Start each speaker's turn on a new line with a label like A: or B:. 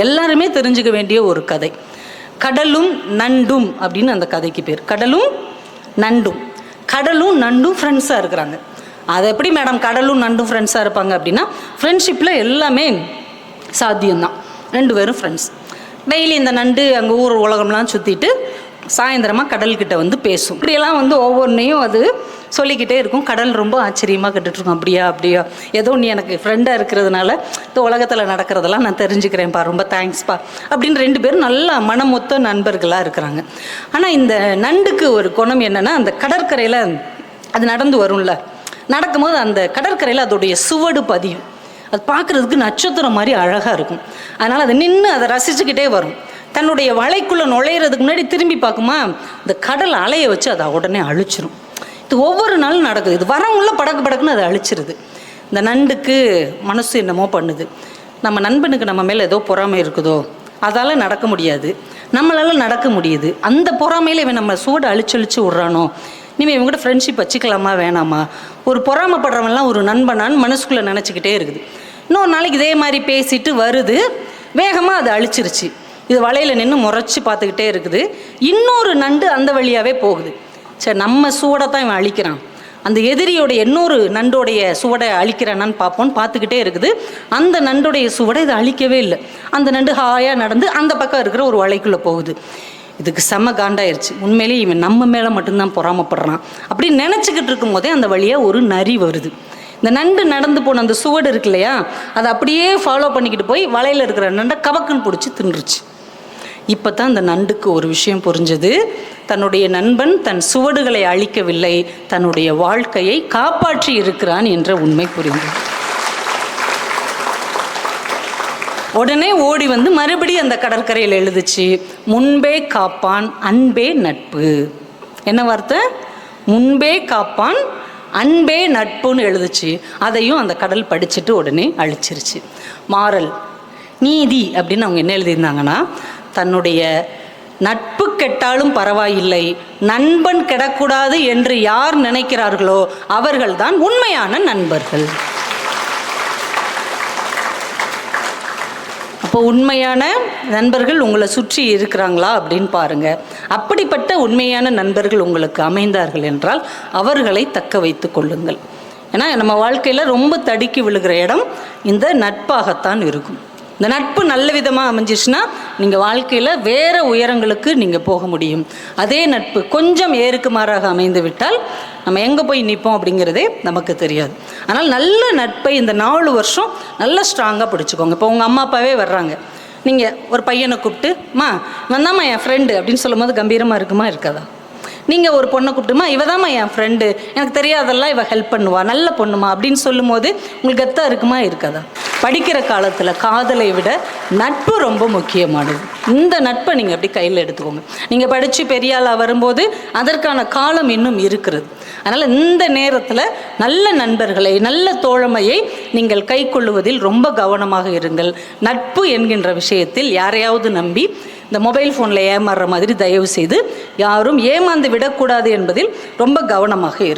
A: எல்லாருமே தெரிஞ்சுக்க வேண்டிய ஒரு கதை. கடலும் நண்டும் அப்படின்னு அந்த கதைக்கு பேர். கடலும் நண்டும் ஃப்ரெண்ட்ஸாக இருக்கிறாங்க. அது எப்படி மேடம் கடலும் நண்டும் ஃப்ரெண்ட்ஸாக இருப்பாங்க அப்படின்னா, ஃப்ரெண்ட்ஷிப்பில் எல்லாமே சாத்தியம்தான். 2 பேரும் ஃப்ரெண்ட்ஸ். டெய்லி இந்த நண்டு அங்கே ஊர் உலகம்லாம் சுற்றிட்டு சாயந்தரமாக கடல்கிட்ட வந்து பேசும். இப்படியெல்லாம் வந்து ஒவ்வொன்றையும் அது சொல்லிக்கிட்டே இருக்கும். கடல் ரொம்ப ஆச்சரியமாக கேட்டுட்ருக்கும். அப்படியா ஏதோ நீ எனக்கு ஃப்ரெண்டாக இருக்கிறதுனால இந்த உலகத்தில் நடக்கிறதெல்லாம் நான் தெரிஞ்சுக்கிறேன்ப்பா, ரொம்ப தேங்க்ஸ்ப்பா அப்படின்னு 2 பேரும் நல்லா மனமொத்த நண்பர்களாக இருக்கிறாங்க. ஆனால் இந்த நண்டுக்கு ஒரு குணம் என்னென்னா, அந்த கடற்கரையில் அது நடந்து வரும்ல, நடக்கும்போது அந்த கடற்கரையில் அதோடைய சுவடு பதியும். அது பார்க்குறதுக்கு நட்சத்திரம் மாதிரி அழகாக இருக்கும். அதனால் அதை நின்று அதை ரசிச்சுக்கிட்டே வரும். தன்னுடைய வலைக்குள்ளே நுழையிறதுக்கு முன்னாடி திரும்பி பார்க்குமா, இந்த கடல் அலையை வச்சு அதை உடனே அழிச்சிரும். இது ஒவ்வொரு நாளும் நடக்குது. இது வரவுள்ள படக்குன்னு அதை அழிச்சிருது. இந்த நண்டுக்கு மனசு என்னமோ பண்ணுது. நம்ம நண்பனுக்கு நம்ம மேலே ஏதோ பொறாமை இருக்குதோ, அதால் நடக்க முடியாது, நம்மளால் நடக்க முடியுது. அந்த பொறாமையில் இவன் நம்ம சூடு அழிச்சு விட்றானோ, இனிமேல் இவங்ககிட்ட ஃப்ரெண்ட்ஷிப் வச்சுக்கலாமா வேணாமா, ஒரு பொறாமைப்படுறவன்லாம் ஒரு நண்பனான்னு மனசுக்குள்ளே நினச்சிக்கிட்டே இருக்குது. இன்னொரு நாளைக்கு இதே மாதிரி பேசிட்டு வருது, வேகமாக அதை அழிச்சிருச்சு. இது வலையில் நின்று முறைச்சி பார்த்துக்கிட்டே இருக்குது. இன்னொரு நண்டு அந்த வழியாகவே போகுது. சரி, நம்ம சூடை தான் இவன் அழிக்கிறான், அந்த எதிரியோடைய இன்னொரு நண்டோடைய சுவடை அழிக்கிறானான்னு பார்த்துக்கிட்டே இருக்குது. அந்த நண்டோடைய சுவடை இதை அழிக்கவே இல்லை. அந்த நண்டு ஹாயாக நடந்து அந்த பக்கம் இருக்கிற ஒரு வலைக்குள்ளே போகுது. இதுக்கு செம்ம காண்டாயிருச்சு. உண்மையிலேயே இவன் நம்ம மேலே மட்டும்தான் பொறாமப்படுறான் அப்படின்னு நினச்சிக்கிட்டு இருக்கும் போதே அந்த வழியாக ஒரு நரி வருது. இந்த நண்டு நடந்து போன அந்த சுவடு இருக்கு இல்லையா, அதை அப்படியே ஃபாலோ பண்ணிக்கிட்டு போய் வலையில் இருக்கிற நண்டை கபக்குன்னு பிடிச்சி தின்றுச்சு. இப்போ தான் இந்த நண்டுக்கு ஒரு விஷயம் புரிஞ்சது. தன்னுடைய நண்பன் தன் சுவடுகளை அழிக்கவில்லை, தன்னுடைய வாழ்க்கையை காப்பாற்றி இருக்கிறான் என்ற உண்மை புரிந்தது. உடனே ஓடி வந்து மறுபடியும் அந்த கடற்கரையில் எழுதுச்சு, முன்பே காப்பான் அன்பே நட்பு. என்ன வார்த்தை? முன்பே காப்பான் அன்பே நட்புன்னு எழுதுச்சு. அதையும் அந்த கடல் படிச்சுட்டு உடனே அழிச்சிருச்சு. மாறல் நீதி அப்படின்னு அவங்க என்ன எழுதியிருந்தாங்கன்னா, தன்னுடைய நட்பு கெட்டாலும் பரவாயில்லை, நண்பன் கெடக்கூடாது என்று யார் நினைக்கிறார்களோ அவர்கள்தான் உண்மையான நண்பர்கள். அப்போ உண்மையான நண்பர்கள் உங்களை சுற்றி இருக்கிறாங்களா அப்படின்னு பாருங்கள். அப்படிப்பட்ட உண்மையான நண்பர்கள் உங்களுக்கு அமைந்தார்கள் என்றால் அவர்களை தக்க வைத்து கொள்ளுங்கள். ஏன்னா நம்ம வாழ்க்கையில் ரொம்ப தடுக்கி விழுகிற இடம் இந்த நட்பாகத்தான் இருக்கும். இந்த நட்பு நல்ல விதமாக அமைஞ்சிச்சுன்னா நீங்கள் வாழ்க்கையில் வேறு உயரங்களுக்கு நீங்கள் போக முடியும். அதே நட்பு கொஞ்சம் ஏறுக்கு மாறாக அமைந்து விட்டால் நம்ம எங்கே போய் நிற்போம் அப்படிங்கிறதே நமக்கு தெரியாது. ஆனால் நல்ல நட்பை இந்த 4 வருஷம் நல்லா ஸ்ட்ராங்காக பிடிச்சிக்கோங்க. இப்போ உங்கள் அம்மா அப்பாவே வர்றாங்க, நீங்கள் ஒரு பையனை கூப்பிட்டு மா வந்தாம்மா என் ஃப்ரெண்டு அப்படின்னு சொல்லும் போது கம்பீரமாக இருக்குமா இருக்காதா? நீங்கள் ஒரு பொண்ணை கூப்பிட்டுமா இவதாம்மா என் ஃப்ரெண்டு, எனக்கு தெரியாதெல்லாம் இவ ஹெல்ப் பண்ணுவா, நல்ல பொண்ணுமா அப்படின்னு சொல்லும் போது உங்களுக்கு கெத்தாக இருக்குமா இருக்காதா? படிக்கிற காலத்தில் காதலை விட நட்பு ரொம்ப முக்கியமானது. இந்த நட்பை நீங்கள் அப்படி கையில் எடுத்துக்கோங்க. நீங்கள் படித்து பெரியாளாக வரும்போது அதற்கான காலம் இன்னும் இருக்கிறது. அதனால் இந்த நேரத்தில் நல்ல நண்பர்களை, நல்ல தோழமையை நீங்கள் கை கொள்ளுவதில் ரொம்ப கவனமாக இருங்கள். நட்பு என்கின்ற விஷயத்தில் யாரையாவது நம்பி இந்த மொபைல் ஃபோனில் ஏமாறுற மாதிரி தயவு செய்து யாரும் ஏமாந்து விடக்கூடாது என்பதில் ரொம்ப கவனமாக இருங்கள்.